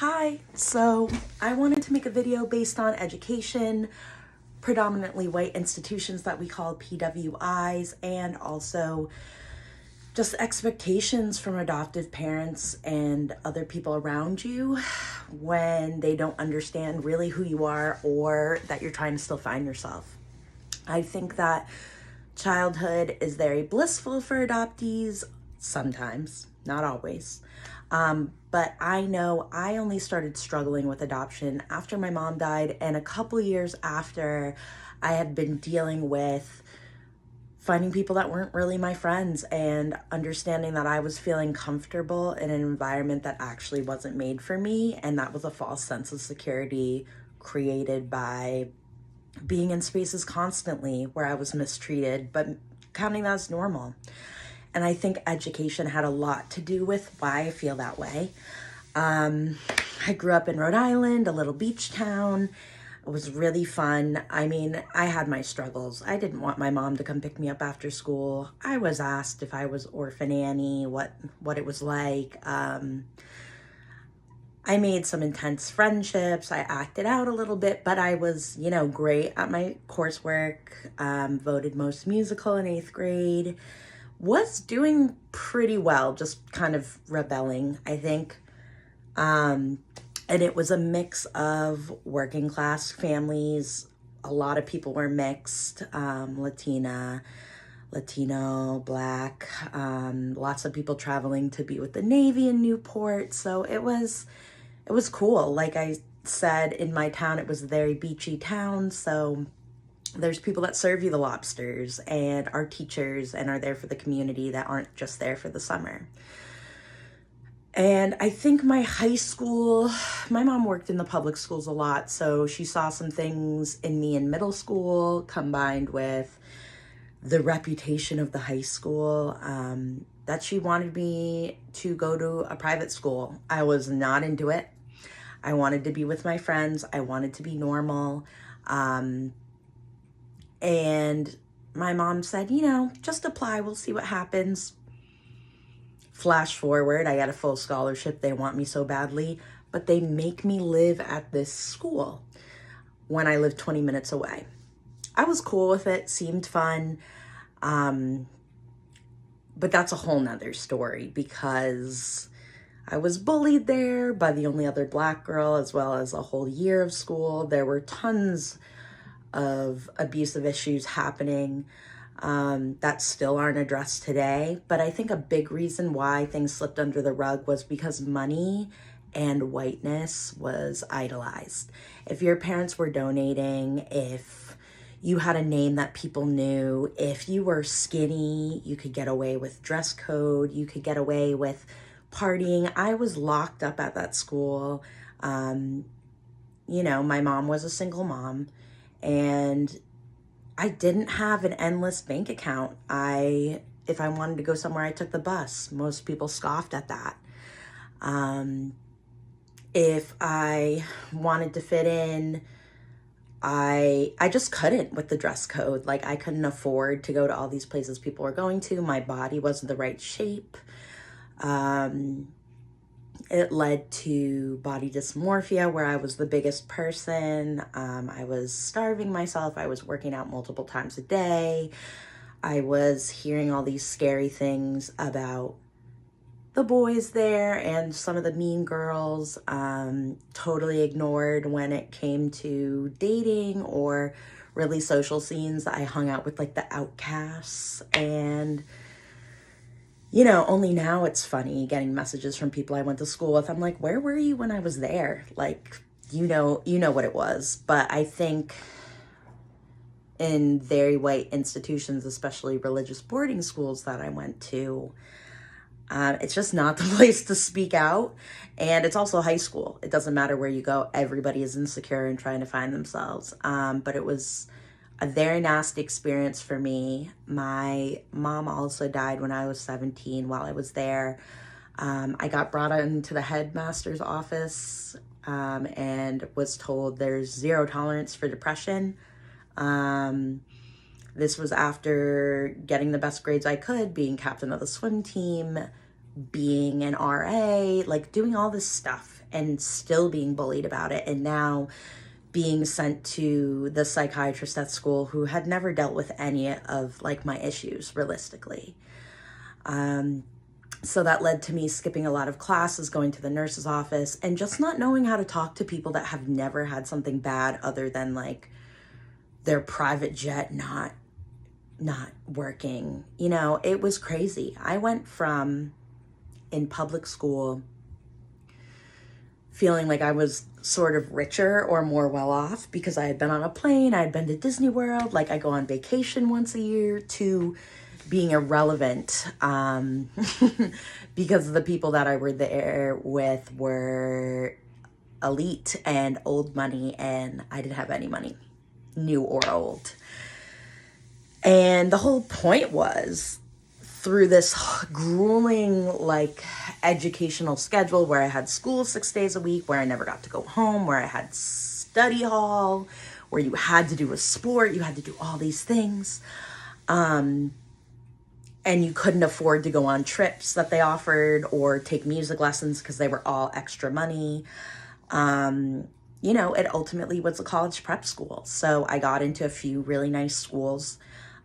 Hi, so I wanted to make a video based on education, predominantly white institutions that we call PWIs, and also just expectations from adoptive parents and other people around you when they don't understand really who you are or that you're trying to still find yourself. I think that childhood is very blissful for adoptees, sometimes, not always. But I know I only started struggling with adoption after my mom died, and a couple years after I had been dealing with finding people that weren't really my friends and understanding that I was feeling comfortable in an environment that actually wasn't made for me. And that was a false sense of security created by being in spaces constantly where I was mistreated, but counting that as normal. And I think education had a lot to do with why I feel that way. I grew up in Rhode Island, a little beach town. It was really fun. I mean, I had my struggles. I didn't want my mom to come pick me up after school. I was asked if I was orphan Annie, what it was like. I made some intense friendships. I acted out a little bit, but I was, great at my coursework. Voted most musical in 8th grade. Was doing pretty well, just kind of rebelling, I think. And it was a mix of working class families. A lot of people were mixed, Latino, Black, lots of people traveling to be with the Navy in Newport. So it was cool. Like I said, in my town, it was a very beachy town. So there's people that serve you the lobsters and are teachers and are there for the community that aren't just there for the summer. And I think my high school, my mom worked in the public schools a lot, so she saw some things in me in middle school combined with the reputation of the high school, that she wanted me to go to a private school. I was not into it. I wanted to be with my friends. I wanted to be normal. And my mom said, just apply. We'll see what happens. Flash forward, I got a full scholarship. They want me so badly, but they make me live at this school when I live 20 minutes away. I was cool with it, seemed fun. But that's a whole nother story because I was bullied there by the only other Black girl, as well as a whole year of school. There were tons of abusive issues happening that still aren't addressed today. But I think a big reason why things slipped under the rug was because money and whiteness was idolized. If your parents were donating, if you had a name that people knew, if you were skinny, you could get away with dress code, you could get away with partying. I was locked up at that school. My mom was a single mom, and I didn't have an endless bank account. If I wanted to go somewhere, I took the bus. Most people scoffed at that. If I wanted to fit in, I just couldn't with the dress code. Like, I couldn't afford to go to all these places people were going to. My body wasn't the right shape. It led to body dysmorphia, where I was the biggest person. I was starving myself. I was working out multiple times a day. I was hearing all these scary things about the boys there and some of the mean girls. Totally ignored when it came to dating or really social scenes. I hung out with like the outcasts, and only now it's funny getting messages from people I went to school with. I'm like, where were you when I was there? Like, you know what it was. But I think in very white institutions, especially religious boarding schools that I went to, it's just not the place to speak out. And it's also high school. It doesn't matter where you go. Everybody is insecure and trying to find themselves. But it was a very nasty experience for me. My mom also died when I was 17 while I was there. I got brought into the headmaster's office and was told there's zero tolerance for depression. This was after getting the best grades I could, being captain of the swim team, being an RA, like doing all this stuff. and still being bullied about it. And now being sent to the psychiatrist at school who had never dealt with any of like my issues realistically. So that led to me skipping a lot of classes, going to the nurse's office, and just not knowing how to talk to people that have never had something bad other than like their private jet not working. You know, it was crazy. I went from in public school feeling like I was sort of richer or more well off because I had been on a plane, I had been to Disney World, like I go on vacation once a year, to being irrelevant because the people that I were there with were elite and old money, and I didn't have any money, new or old. And the whole point was, through this grueling like educational schedule where I had school 6 days a week, where I never got to go home, where I had study hall, where you had to do a sport, you had to do all these things, and you couldn't afford to go on trips that they offered or take music lessons because they were all extra money. You know, it ultimately was a college prep school. So I got into a few really nice schools,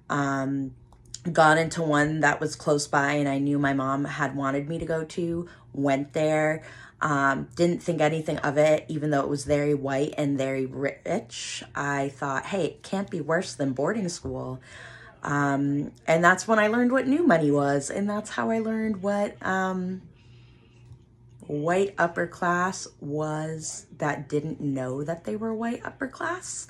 got into one that was close by and I knew my mom had wanted me to go to, went there, didn't think anything of it, even though it was very white and very rich. I thought, hey, it can't be worse than boarding school. And that's when I learned what new money was. And that's how I learned what white upper class was that didn't know that they were white upper class.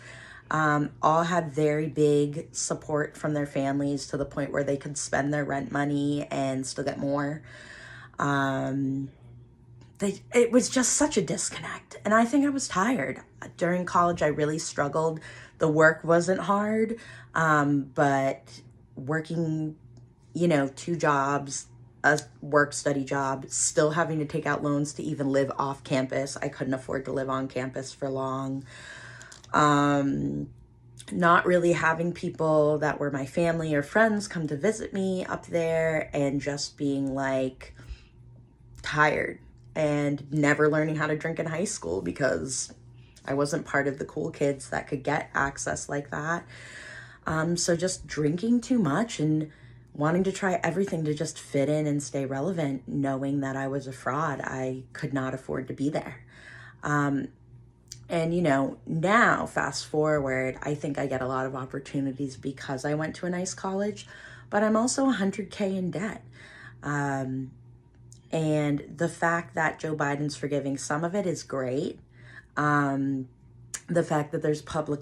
All had very big support from their families to the point where they could spend their rent money and still get more. It was just such a disconnect. And I think I was tired. During college, I really struggled. The work wasn't hard, but working, you know, 2 jobs, a work-study job, still having to take out loans to even live off campus. I couldn't afford to live on campus for long. Not really having people that were my family or friends come to visit me up there, and just being like tired, and never learning how to drink in high school because I wasn't part of the cool kids that could get access like that. So just drinking too much and wanting to try everything to just fit in and stay relevant, knowing that I was a fraud. I could not afford to be there. And, you know, now fast forward, I think I get a lot of opportunities because I went to a nice college, but I'm also $100K in debt. And the fact that Joe Biden's forgiving some of it is great. The fact that there's public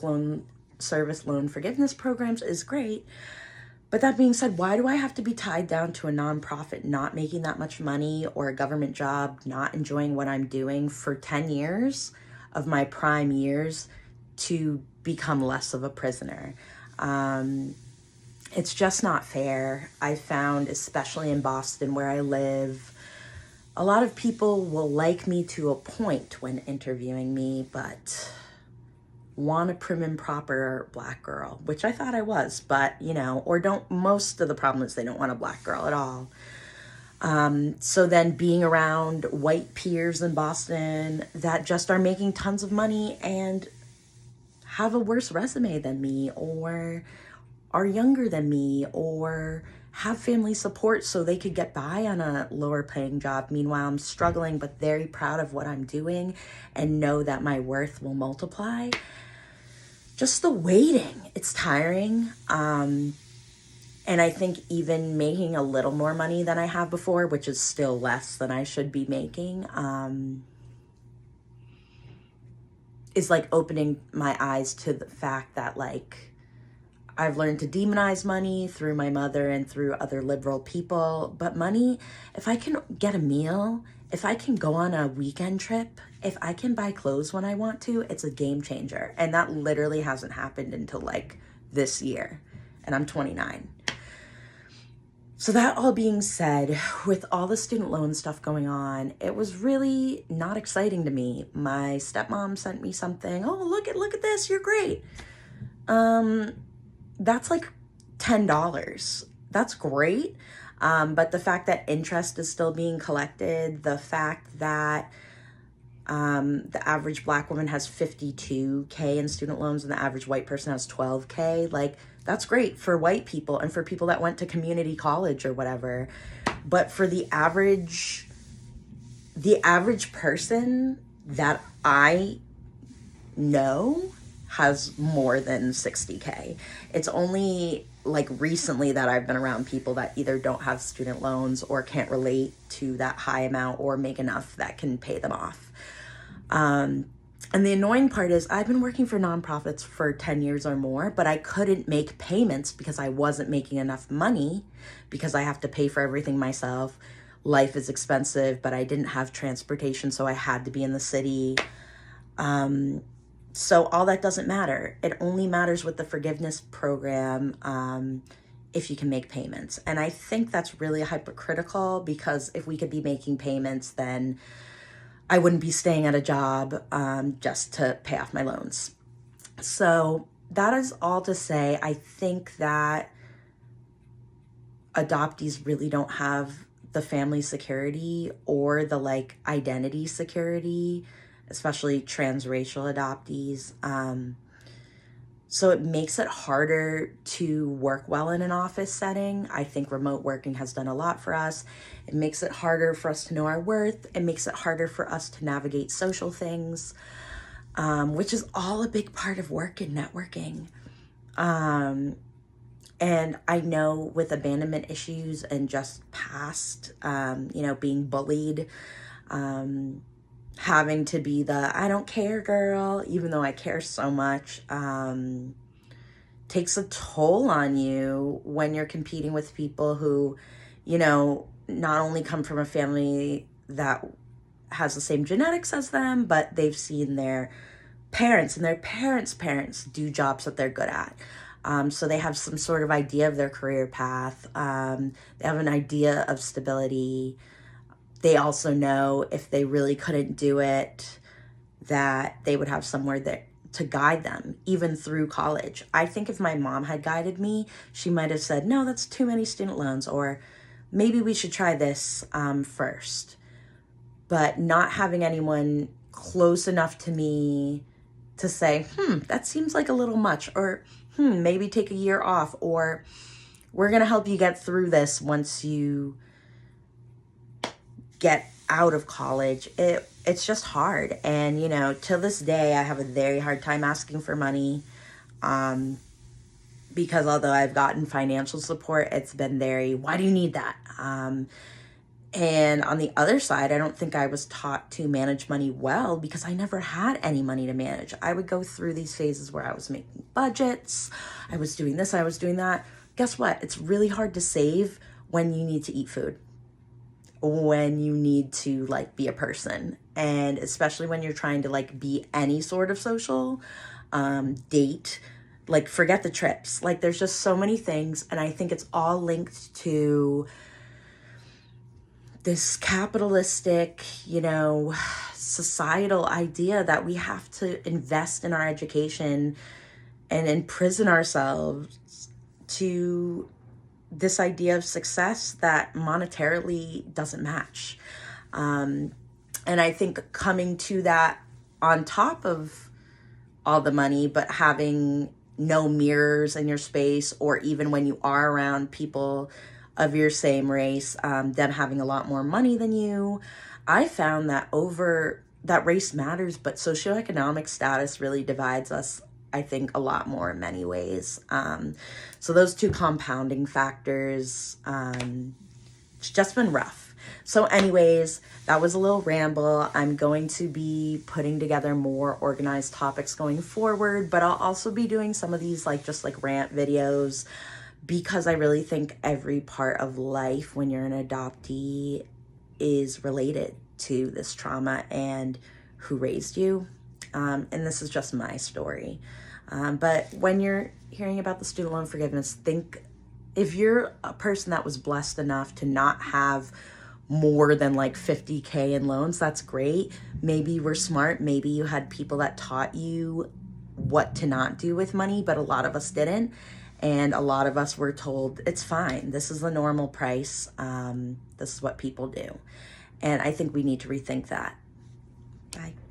service loan forgiveness programs is great. But that being said, why do I have to be tied down to a nonprofit not making that much money, or a government job not enjoying what I'm doing for 10 years of my prime years to become less of a prisoner? It's just not fair. I found, especially in Boston where I live, a lot of people will like me to a point when interviewing me, but want a prim and proper Black girl, which I thought I was, but, you know, or don't. Most of the problem is they don't want a Black girl at all. So then being around white peers in Boston that just are making tons of money and have a worse resume than me, or are younger than me, or have family support so they could get by on a lower paying job. Meanwhile, I'm struggling, but very proud of what I'm doing and know that my worth will multiply. Just the waiting, it's tiring. And I think even making a little more money than I have before, which is still less than I should be making, is like opening my eyes to the fact that like I've learned to demonize money through my mother and through other liberal people. But money, if I can get a meal, if I can go on a weekend trip, if I can buy clothes when I want to, it's a game changer. And that literally hasn't happened until like this year. And I'm 29. So that all being said, with all the student loan stuff going on, it was really not exciting to me. My stepmom sent me something. Oh, look at this. You're great. That's like $10. That's great. But the fact that interest is still being collected, the fact that The average Black woman has 52K in student loans and the average white person has 12K. Like, that's great for white people and for people that went to community college or whatever. But for the average person that I know has more than 60K. It's only like recently that I've been around people that either don't have student loans or can't relate to that high amount or make enough that can pay them off. And the annoying part is I've been working for nonprofits for 10 years or more, but I couldn't make payments because I wasn't making enough money because I have to pay for everything myself. Life is expensive, but I didn't have transportation, so I had to be in the city. So all that doesn't matter. It only matters with the forgiveness program if you can make payments. And I think that's really hypocritical because if we could be making payments, then I wouldn't be staying at a job just to pay off my loans. So that is all to say, I think that adoptees really don't have the family security or the like identity security, especially transracial adoptees. So it makes it harder to work well in an office setting. I think remote working has done a lot for us. It makes it harder for us to know our worth. It makes it harder for us to navigate social things, which is all a big part of work and networking. And I know with abandonment issues and just past, being bullied, having to be the I don't care girl, even though I care so much, takes a toll on you when you're competing with people who, not only come from a family that has the same genetics as them, but they've seen their parents and their parents' do jobs that they're good at. So they have some sort of idea of their career path. They have an idea of stability. They also know if they really couldn't do it, that they would have somewhere there to guide them, even through college. I think if my mom had guided me, she might have said, no, that's too many student loans, or maybe we should try this first. But not having anyone close enough to me to say, that seems like a little much, or maybe take a year off, or we're going to help you get through this once you get out of college. It's just hard. And, till this day, I have a very hard time asking for money because although I've gotten financial support, it's been why do you need that? And on the other side, I don't think I was taught to manage money well because I never had any money to manage. I would go through these phases where I was making budgets. I was doing this, I was doing that. Guess what? It's really hard to save when you need to eat food, when you need to be a person. And especially when you're trying to be any sort of social, date, forget the trips. There's just so many things. And I think it's all linked to this capitalistic, societal idea that we have to invest in our education and imprison ourselves to this idea of success that monetarily doesn't match. And I think coming to that on top of all the money, but having no mirrors in your space, or even when you are around people of your same race, them having a lot more money than you, I found that that race matters, but socioeconomic status really divides us, I think, a lot more in many ways. So those two compounding factors, it's just been rough. So anyways, that was a little ramble. I'm going to be putting together more organized topics going forward, but I'll also be doing some of these just rant videos because I really think every part of life when you're an adoptee is related to this trauma and who raised you. And this is just my story. But when you're hearing about the student loan forgiveness, think if you're a person that was blessed enough to not have more than 50K in loans, that's great. Maybe you were smart. Maybe you had people that taught you what to not do with money, but a lot of us didn't. And a lot of us were told, it's fine. This is the normal price. This is what people do. And I think we need to rethink that. Bye.